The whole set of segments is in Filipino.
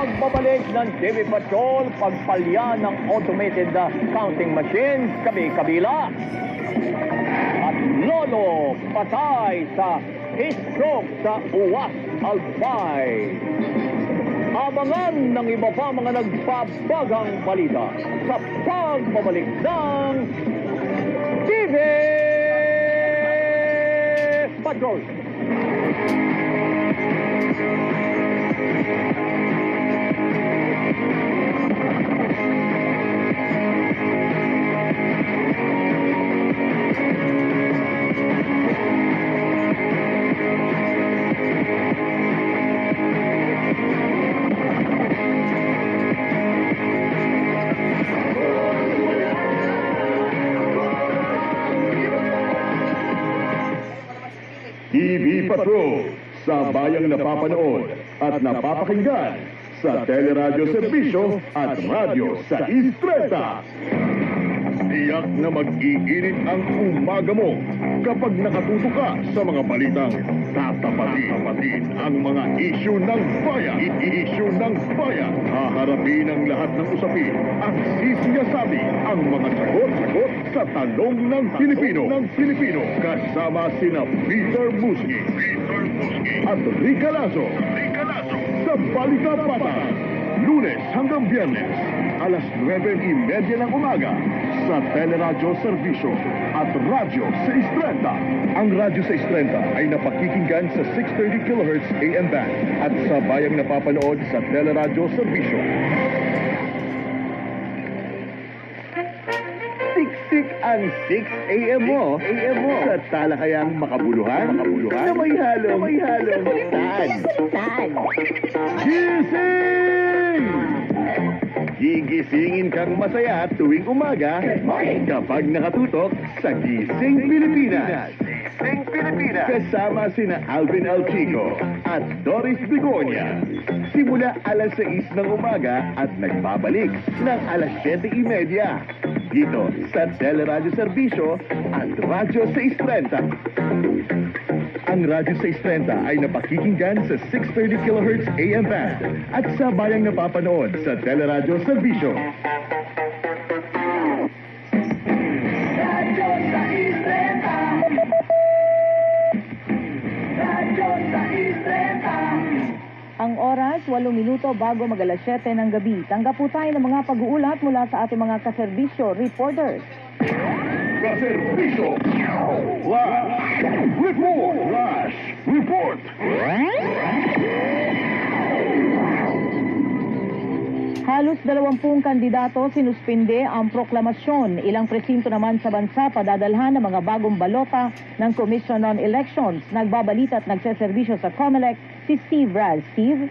Pagbabalik ng TV Patrol, pagpalya ng automated counting machines, kabi-kabila. At lolo patay sa stroke sa Uwas, Albay. Abangan ng iba pa mga nagbabagang balita sa pagbabalik ng TV Patrol. TV Patrol, sa bayang napapanood at napapakinggan sa teleradyo serbisyo at radyo sa Istreta. Tiyak na mag-iinit ang umaga mo kapag nakatuto ka sa mga balitang tatapatin ang mga isyu ng bayan. Isyu ng bayan. Haharapin ang lahat ng usapin at sisiyasabi ang mga sagot sa tanong ng Pilipino. Kasama sina Peter Musngi at Rica Lazo. Sa Balita Pata, Lunes hanggang Biyernes, alas 9:30 ng umaga sa teleradyo serbisyo at radyo sa Istrenta. Ang radyo sa Istrenta ay napakikinggan sa 630 kHz AM band at sa bayang napapanood sa teleradyo serbisyo. Siksik ang 6 AM mo sa talakayang makabuluhan na may halong balitaan. Gising! Gigisingin kang masaya tuwing umaga kapag nakatutok sa Gising Pilipinas. Kasama sina Alvin Alchico at Doris Bigonia. Simula alas 6 ng umaga at nagbabalik ng alas 7:30. Dito sa Teleradyo Serbisyo at Radyo 630. Ang Radyo 630 ay napakikinggan sa 630 kHz AM band at sa bayang napapanood sa Teleradyo Serbisyo. Radyo sa Istreta. Radyo sa Istreta. Ang oras, 8 minuto bago mag-alas 7 ng gabi. Tanggap po tayo ng mga pag-uulat mula sa ating mga kaserbisyo reporters. Kaserbisyo! Flash Report! Halos 20 kandidato sinuspinde ang proklamasyon. Ilang presinto naman sa bansa padadalhan ng mga bagong balota ng Commission on Elections. Nagbabalita at nagseserbisyo sa COMELEC si Steve Raz. Steve?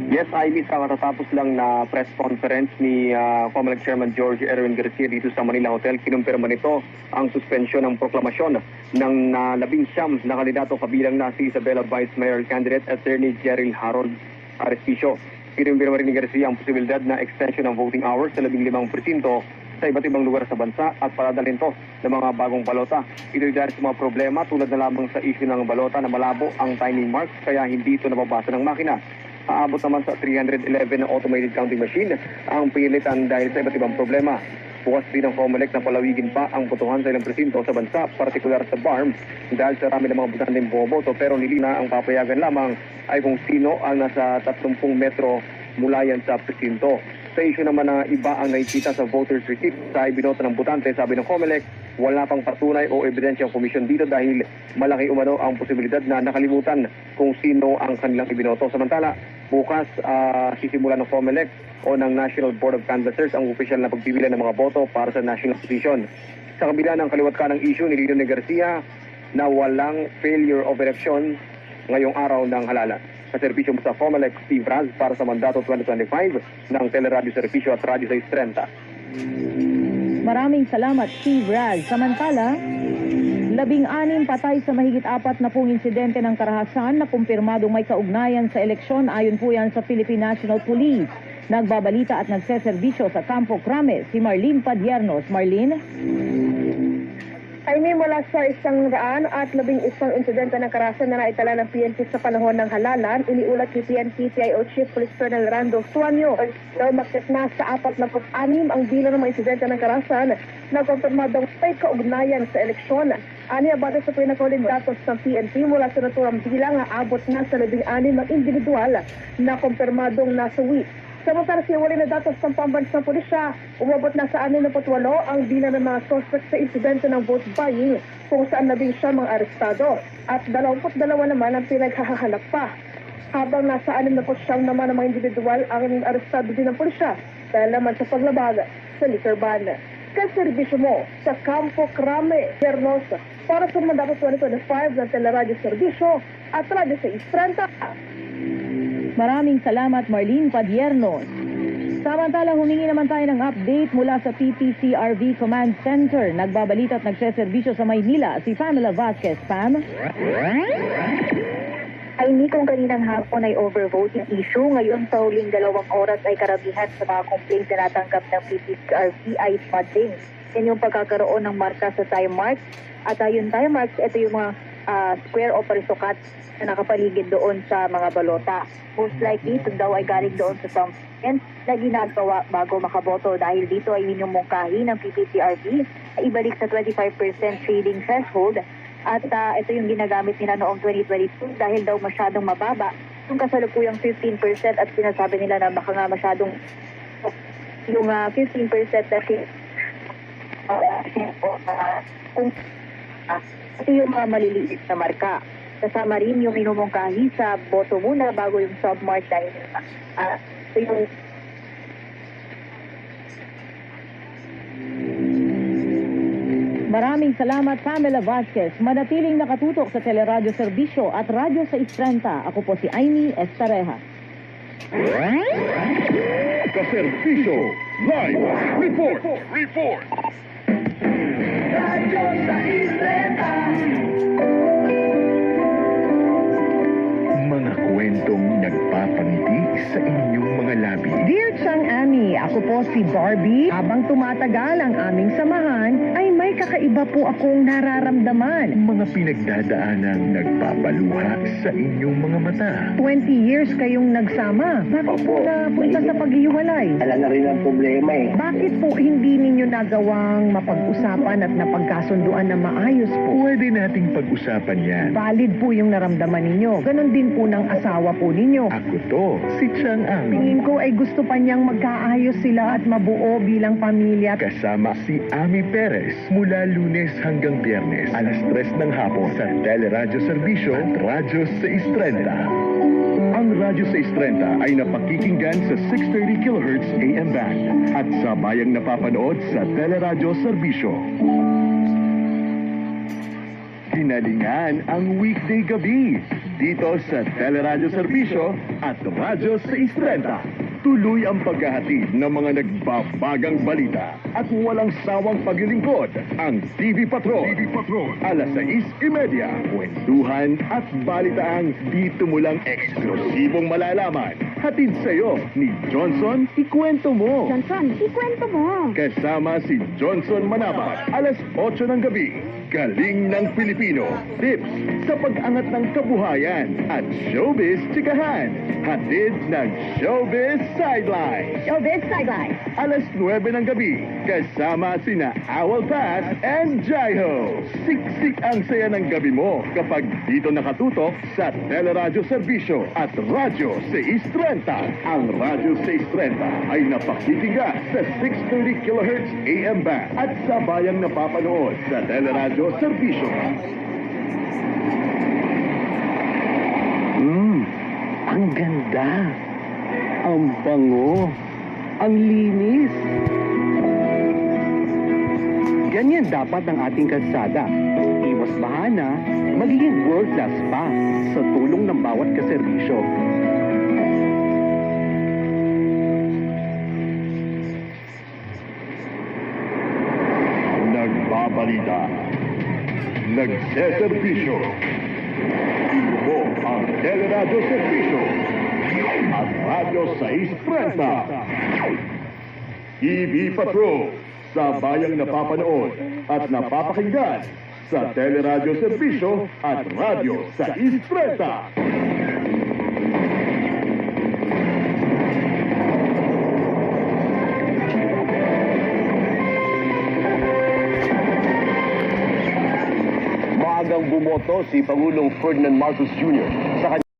Yes, Ivy, sa katatapos lang na press conference ni COMELEC Chairman George Erwin Garcia dito sa Manila Hotel, kinumpirma nito ang suspensyon ng proklamasyon ng 19 na kandidato kabilang na si Isabela Vice Mayor candidate Attorney Jeril Harold Arespicio. Kinumpirma rin ni Garcia ang posibilidad na extension ng voting hours sa 15 presinto sa iba't ibang lugar sa bansa at paradalhin to ng mga bagong balota. Ito'y dahil sa mga problema tulad na lamang sa issue ng balota na malabo ang timing marks kaya hindi ito nababasa ng makina. Aabot naman sa 311 na automated counting machine ang pilitan dahil sa iba't ibang problema. Bukas din ang COMELEC na palawigin pa ang botohan sa ilang presinto sa bansa, partikular sa BARM, dahil sa rami ng mga botanteng bumoboto pero nilina ang papayagan lamang ay kung sino ang nasa 30 metro mula yan sa presinto. Sa issue naman na iba ang nakikita sa voters receipt sa ibinota ng botante, sabi ng COMELEC, wala pang patunay o ebidensya ang komisyon dito dahil malaki umano ang posibilidad na nakalimutan kung sino ang kanilang ibinoto. Samantala, bukas sisimulan ng COMELEC o ng National Board of Canvassers ang opisyal na pagbibilan ng mga boto para sa national position. Sa kabila ng kaliwat ka ng issue, nilinaw ni Garcia na walang failure of election ngayong araw ng halalan. Kaserbisyo mo sa COMELEC, Steve Raz, para sa mandato 2025 ng Teleradio Serbisyo at Radyo 630. Maraming salamat, Steve Raz. Samantala, 16 patay sa mahigit 40 insidente ng karahasan na kumpirmadong may kaugnayan sa eleksyon ayon po yan sa Philippine National Police. Nagbabalita at nagseserbisyo sa Campo Crame si Marlene Padiernos. Marlene? ay may mula sa 111 insidente ng karahasan na naitala ng PNP sa panahon ng halalan, iniulat ni PNP PIO Chief Police Colonel Rando Suanyo. Lumakit na sa 46 ang bilang ng mga insidente ng karahasan na kumpirmadong may kaugnayan sa eleksyon. Aniya batay sa pinakahuling datos ng PNP mula sa naturang bilang aabot na sa 16 ng individual na kumpirmadong nasawi. Samantala sa iwalay na datos ng pambansang pulisya, umabot na sa 68 ang bilang ng mga suspect sa insidente ng vote buying kung saan 11 mga arestado at 22 naman ang pinaghahalap pa. Habang nasa 69 naman ang mga individual ang arestado din ng pulisya dahil naman sa paglabag sa liquor ban. Kaserbisyo mo sa Campo Crame, Hermosa para sa mandato 2025 ng Teleradyo Serbisyo at Radyo 630. Maraming salamat, Marlene Padiernos. Samantala, humingi naman tayo ng update mula sa PPCRV Command Center. Nagbabalita at nagseserbisyo sa Maynila si Pamela Vasquez. Pam? Ay kung kaninang hapon ay overvoting issue, ngayon sa huling 2 oras ay karamihan sa mga complaints na natanggap ng PPCRV ay flooding. Yan yung pagkakaroon ng marka sa time marks. At ayon time marks, ito yung mga square o parisukat na nakapaligid doon sa mga balota. Most likely, ito daw ay galing doon sa something na ginagawa bago makaboto dahil dito ay minumungkahi ng PPCRV na ibalik sa 25% trading threshold at ito yung ginagamit nila noong 2022 dahil daw masyadong mababa yung kasalukuyang 15% at sinasabi nila na baka nga masyadong yung 15% na kung ito yung maliliit na marka. Kasama rin yung minumungkahi sa boto muna bago yung submark dahil ito yung Maraming salamat, Pamela Vasquez. Manatiling nakatutok sa Teleradyo Serbisyo at Radyo 630. Ako po si Aimee Estareja. Kaserbisyo Live Report! Radyo 630. Mga kwentong nagpapangiti sa inyong mga labi. Dear Chang Ami, ako po si Barbie. Habang tumatagal ang aming samahan, ay may kakaiba po akong nararamdaman. Mga pinagdadaanang nagpapaluha sa inyong mga mata. 20 years kayong nagsama. Bakit po napunta sa paghiwalay? Wala na rin ang problema eh. Bakit po hindi ninyo nagawang mapag-usapan at napagkasunduan na maayos po? Pwede nating pag-usapan yan. Valid po yung naramdaman ninyo. Ganon din po ng asawa po ninyo. Ako to, si Chang Ami. Tingin ko ay gusto pa niyang magkaayos sila at mabuo bilang pamilya. Kasama si Ami Perez mula Lunes hanggang Biyernes, alas 3 ng hapon sa Teleradyo Serbisyo at Radyo 630. Ang Radyo 630 ay napakikinggan sa 630 kHz AM band at sabayang napapanood sa Teleradyo Serbisyo. Hinalingan ang weekday gabi dito sa Teleradyo Serbisyo at Radyo 630. Tuloy ang paghahatid ng mga nagbabagang balita at walang sawang paglilingkod ang TV Patrol. Alas 6:30, kwentuhan at balitaang dito mo lang eksklusibong malalaman. Hatid sa'yo ni Johnson, ikwento mo. Johnson, ikwento mo. Kasama si Johnson Manabat, alas 8 ng gabi. Galing ng Pilipino, tips sa pag-angat ng kabuhayan at showbiz chikahan. Hatid ng Showbiz Sideline. Showbiz Sideline. Alas 9 ng gabi, kasama sina Owl Pass and Jaiho. Siksik ang saya ng gabi mo kapag dito nakatutok sa Teleradyo Serbisyo at Radyo 630. Ang Radyo 630 ay napakitiga sa 630 kHz AM band at sabayang napapanood sa Teleradyo Serbisyo. Ang ganda. Ang bango. Ang linis. Ganyan dapat ang ating kalsada. Iwas bahana, magiging world-class pa sa tulong ng bawat kaserbisyo. Nagbabalita. Nagseserbisyo. Ibo ang Teleradyo Serbisyo at Radyo 630. TV Patrol, sabayang napapanood at napapakinggan sa Teleradyo Serbisyo at Radyo sa Istreta. Maagang bumoto si Pangulong Ferdinand Marcos Jr. sa